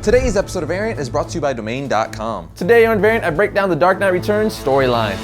Today's episode of Variant is brought to you by Domain.com. Today on Variant, I break down the Dark Knight Returns storyline.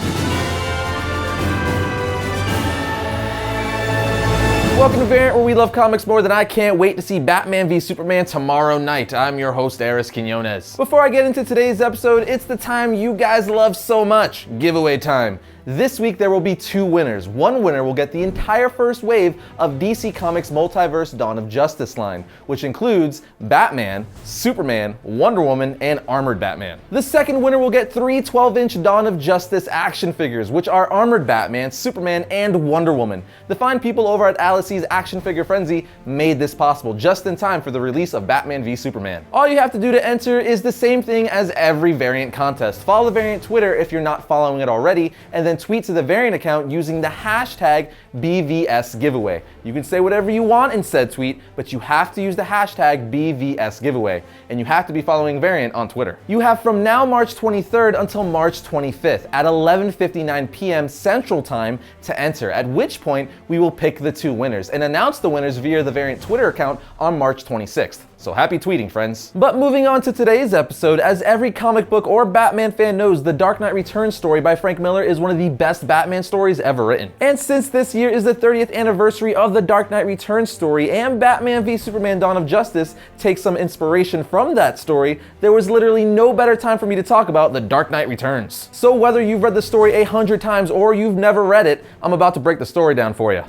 Welcome to Variant, where we love comics more than I can't wait to see Batman v Superman tomorrow night. I'm your host, Arris. Before I get into today's episode, it's the time you guys love so much, giveaway time. This week there will be two winners. One winner will get the entire first wave of DC Comics Multiverse Dawn of Justice line, which includes Batman, Superman, Wonder Woman, and Armored Batman. The second winner will get three 12-inch Dawn of Justice action figures, which are Armored Batman, Superman, and Wonder Woman. The fine people over at Alice's Action Figure Frenzy made this possible just in time for the release of Batman v Superman. All you have to do to enter is the same thing as every Variant contest. Follow the Variant Twitter if you're not following it already, and then tweet to the Variant account using the hashtag BVSGiveaway. You can say whatever you want in said tweet, but you have to use the hashtag BVSGiveaway, and you have to be following Variant on Twitter. You have from now March 23rd until March 25th at 11:59 p.m. Central Time to enter, at which point we will pick the two winners and announce the winners via the Variant Twitter account on March 26th. So happy tweeting, friends. But moving on to today's episode, as every comic book or Batman fan knows, the Dark Knight Returns story by Frank Miller is one of the best Batman stories ever written. And since this year is the 30th anniversary of the Dark Knight Returns story, and Batman v Superman Dawn of Justice takes some inspiration from that story, there was literally no better time for me to talk about the Dark Knight Returns. So whether you've read the story 100 times or you've never read it, I'm about to break the story down for you.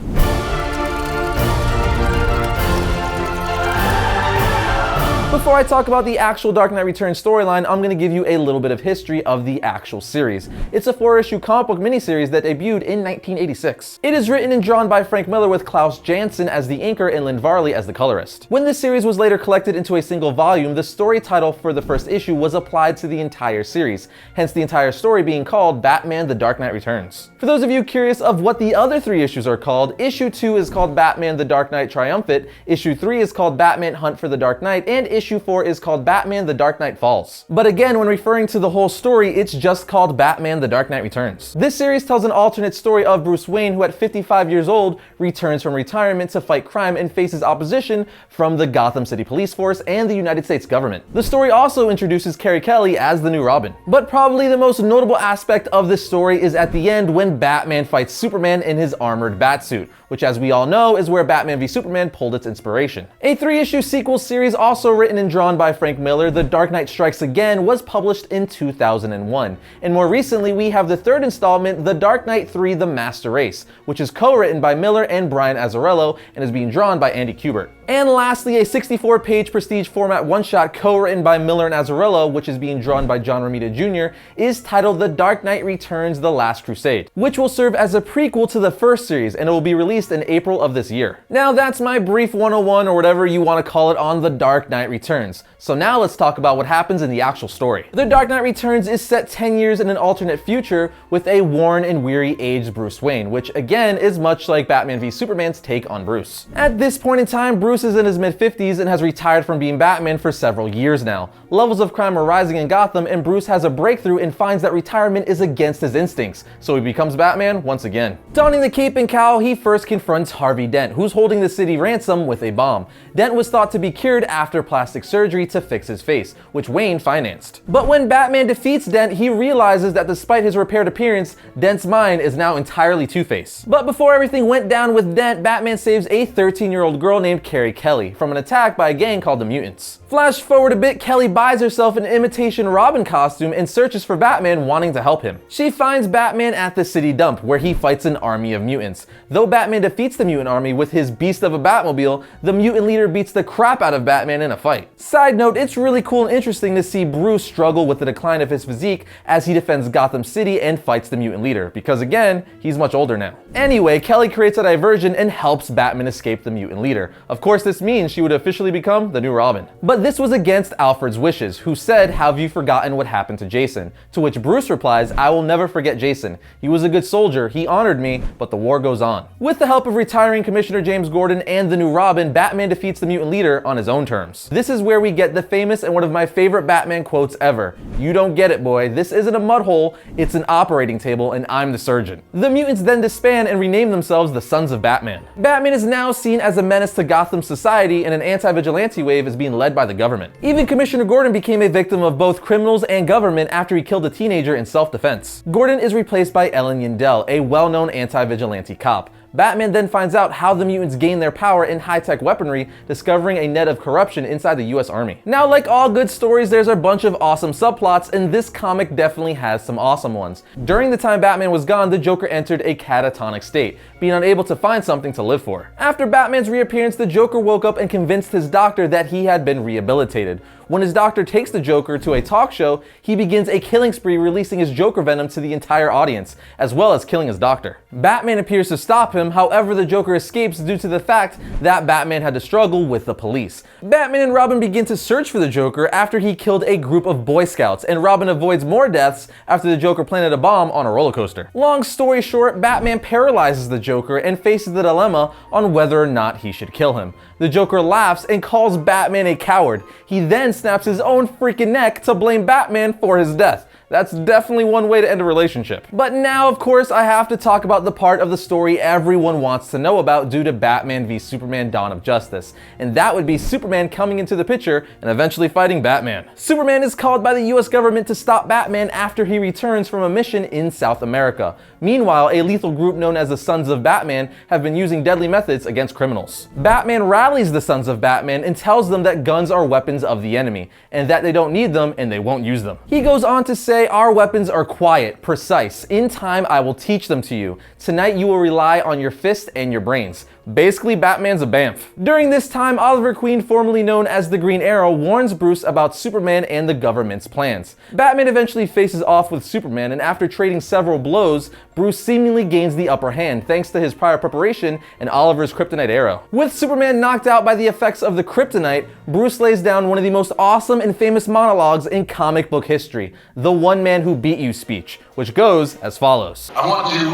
Before I talk about the actual Dark Knight Returns storyline, I'm going to give you a little bit of history of the actual series. It's a 4-issue comic book miniseries that debuted in 1986. It is written and drawn by Frank Miller with Klaus Janson as the inker and Lynn Varley as the colorist. When this series was later collected into a single volume, the story title for the first issue was applied to the entire series, hence the entire story being called Batman: The Dark Knight Returns. For those of you curious of what the other three issues are called, issue 2 is called Batman: The Dark Knight Triumphant, issue 3 is called Batman: Hunt for the Dark Knight, and issue 4 is called Batman: The Dark Knight Falls. But again, when referring to the whole story, it's just called Batman: The Dark Knight Returns. This series tells an alternate story of Bruce Wayne, who at 55 years old returns from retirement to fight crime and faces opposition from the Gotham City Police Force and the United States government. The story also introduces Carrie Kelly as the new Robin. But probably the most notable aspect of this story is at the end when Batman fights Superman in his armored batsuit, which as we all know is where Batman v Superman pulled its inspiration. A 3-issue sequel series also written and drawn by Frank Miller, The Dark Knight Strikes Again, was published in 2001. And more recently, we have the third installment, The Dark Knight 3: The Master Race, which is co-written by Miller and Brian Azzarello and is being drawn by Andy Kubert. And lastly, a 64-page prestige format one-shot co-written by Miller and Azzarello, which is being drawn by John Romita Jr., is titled The Dark Knight Returns: The Last Crusade, which will serve as a prequel to the first series, and it will be released in April of this year. Now that's my brief 101 or whatever you want to call it on The Dark Knight Returns. So now let's talk about what happens in the actual story. The Dark Knight Returns is set 10 years in an alternate future with a worn and weary aged Bruce Wayne, which again is much like Batman v Superman's take on Bruce. At this point in time, Bruce is in his mid-50s and has retired from being Batman for several years now. Levels of crime are rising in Gotham, and Bruce has a breakthrough and finds that retirement is against his instincts, so he becomes Batman once again. Donning the cape and cowl, he first confronts Harvey Dent, who's holding the city ransom with a bomb. Dent was thought to be cured after plastic surgery to fix his face, which Wayne financed. But when Batman defeats Dent, he realizes that despite his repaired appearance, Dent's mind is now entirely Two-Face. But before everything went down with Dent, Batman saves a 13-year-old girl named Carrie Kelly from an attack by a gang called the Mutants. Flash forward a bit, Kelly buys herself an imitation Robin costume and searches for Batman, wanting to help him. She finds Batman at the city dump, where he fights an army of mutants. Though Batman defeats the mutant army with his beast of a Batmobile, the mutant leader beats the crap out of Batman in a fight. Side note, it's really cool and interesting to see Bruce struggle with the decline of his physique as he defends Gotham City and fights the mutant leader, because again, he's much older now. Anyway, Kelly creates a diversion and helps Batman escape the mutant leader. Of course, this means she would officially become the new Robin. But this was against Alfred's wishes, who said, "Have you forgotten what happened to Jason?" To which Bruce replies, "I will never forget Jason. He was a good soldier, he honored me, but the war goes on." With the the help of retiring Commissioner James Gordon and the new Robin, Batman defeats the mutant leader on his own terms. This is where we get the famous and one of my favorite Batman quotes ever. "You don't get it, boy. This isn't a mud hole, it's an operating table, and I'm the surgeon." The mutants then disband and rename themselves the Sons of Batman. Batman is now seen as a menace to Gotham society, and an anti-vigilante wave is being led by the government. Even Commissioner Gordon became a victim of both criminals and government after he killed a teenager in self-defense. Gordon is replaced by Ellen Yindel, a well-known anti-vigilante cop. Batman then finds out how the mutants gain their power in high-tech weaponry, discovering a net of corruption inside the US Army. Now, like all good stories, there's a bunch of awesome subplots, and this comic definitely has some awesome ones. During the time Batman was gone, the Joker entered a catatonic state, being unable to find something to live for. After Batman's reappearance, the Joker woke up and convinced his doctor that he had been rehabilitated. When his doctor takes the Joker to a talk show, he begins a killing spree, releasing his Joker venom to the entire audience, as well as killing his doctor. Batman appears to stop him, however the Joker escapes due to the fact that Batman had to struggle with the police. Batman and Robin begin to search for the Joker after he killed a group of Boy Scouts, and Robin avoids more deaths after the Joker planted a bomb on a roller coaster. Long story short, Batman paralyzes the Joker and faces the dilemma on whether or not he should kill him. The Joker laughs and calls Batman a coward. He then snaps his own freaking neck to blame Batman for his death. That's definitely one way to end a relationship. But now, of course, I have to talk about the part of the story everyone wants to know about due to Batman v Superman: Dawn of Justice, and that would be Superman coming into the picture and eventually fighting Batman. Superman is called by the US government to stop Batman after he returns from a mission in South America. Meanwhile, a lethal group known as the Sons of Batman have been using deadly methods against criminals. Batman rallies the Sons of Batman and tells them that guns are weapons of the enemy, and that they don't need them and they won't use them. He goes on to say, "Our weapons are quiet, precise. In time, I will teach them to you. Tonight, you will rely on your fist and your brains." Basically, Batman's a bamf. During this time, Oliver Queen, formerly known as the Green Arrow, warns Bruce about Superman and the government's plans. Batman eventually faces off with Superman, and after trading several blows, Bruce seemingly gains the upper hand thanks to his prior preparation and Oliver's kryptonite arrow. With Superman knocked out by the effects of the kryptonite, Bruce lays down one of the most awesome and famous monologues in comic book history, the "one man who beat you" speech, which goes as follows. "I want you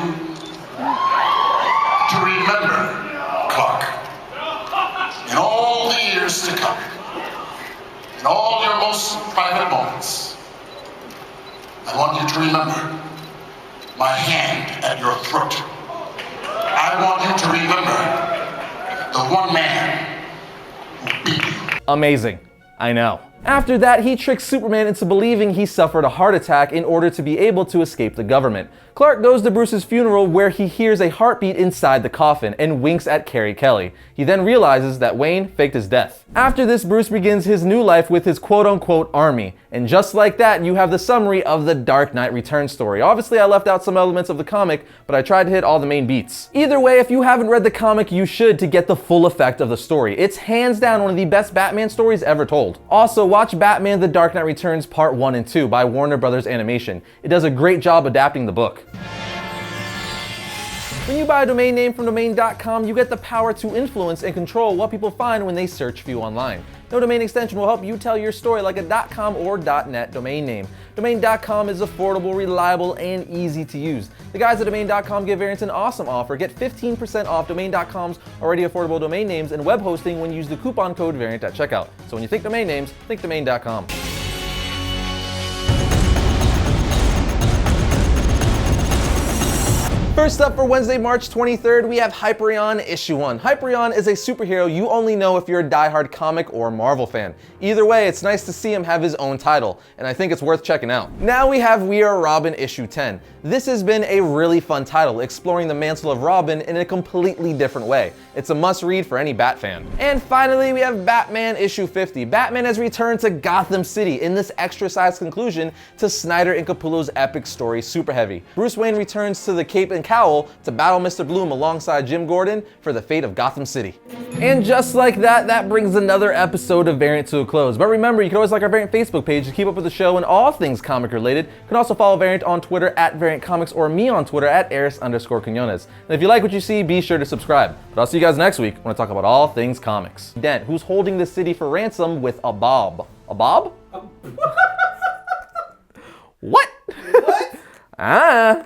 to remember, Clark, in all the years to come, in all your most private moments, I want you to remember my hand at your throat. I want you to remember the one man who beat you." Amazing. I know. After that, he tricks Superman into believing he suffered a heart attack in order to be able to escape the government. Clark goes to Bruce's funeral where he hears a heartbeat inside the coffin and winks at Carrie Kelly. He then realizes that Wayne faked his death. After this, Bruce begins his new life with his quote-unquote army. And just like that, you have the summary of the Dark Knight Returns story. Obviously, I left out some elements of the comic, but I tried to hit all the main beats. Either way, if you haven't read the comic, you should to get the full effect of the story. It's hands down one of the best Batman stories ever told. Also, watch Batman: The Dark Knight Returns Part 1 and 2 by Warner Brothers Animation. It does a great job adapting the book. When you buy a domain name from domain.com, you get the power to influence and control what people find when they search for you online. No domain extension will help you tell your story like a .com or .net domain name. Domain.com is affordable, reliable, and easy to use. The guys at domain.com give variants an awesome offer. Get 15% off domain.com's already affordable domain names and web hosting when you use the coupon code variant at checkout. So when you think domain names, think domain.com. First up for Wednesday, March 23rd, we have Hyperion issue 1. Hyperion is a superhero you only know if you're a diehard comic or Marvel fan. Either way, it's nice to see him have his own title, and I think it's worth checking out. Now we have We Are Robin issue 10. This has been a really fun title, exploring the mantle of Robin in a completely different way. It's a must-read for any Bat fan. And finally, we have Batman issue 50. Batman has returned to Gotham City in this extra-sized conclusion to Snyder and Capullo's epic story, Super Heavy. Bruce Wayne returns to the Cape and Cowl to battle Mr. Bloom alongside Jim Gordon for the fate of Gotham City. And just like that, that brings another episode of Variant to a close. But remember, you can always like our Variant Facebook page to keep up with the show and all things comic related. You can also follow Variant on Twitter at Variant Comics or me on Twitter at Arris_Quinones. And if you like what you see, be sure to subscribe. But I'll see you guys next week when I talk about all things comics. Dent, who's holding the city for ransom with a bob. A bob? What? What? Ah.